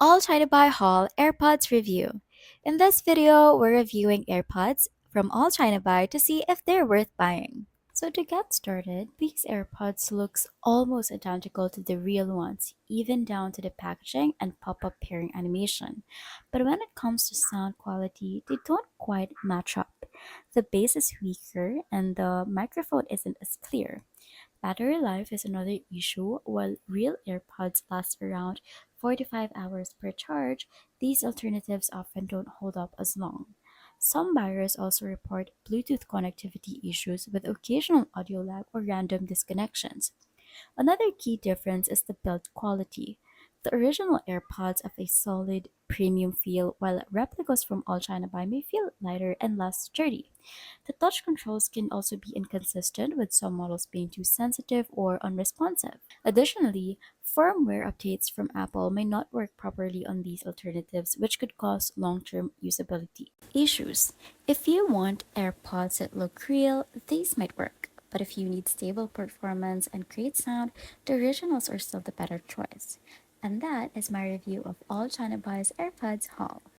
Allchinabuy haul AirPods review. In this video, we're reviewing AirPods from Allchinabuy to see if they're worth buying. So to get started, these AirPods looks almost identical to the real ones, even down to the packaging and pop-up pairing animation. But when it comes to sound quality, they don't quite match up. The bass is weaker and the microphone isn't as clear. Battery life is another issue. While real AirPods last around 45 hours per charge, these alternatives often don't hold up as long. Some buyers also report Bluetooth connectivity issues with occasional audio lag or random disconnections. Another key difference is the build quality. The original AirPods have a solid premium feel, while replicas from All China Buy may feel lighter and less sturdy. The touch controls can also be inconsistent, with some models being too sensitive or unresponsive. Additionally, firmware updates from Apple may not work properly on these alternatives, which could cause long term usability issues. If you want AirPods that look real, these might work. But if you need stable performance and great sound, the originals are still the better choice. And that is my review of All China Buy's AirPods haul.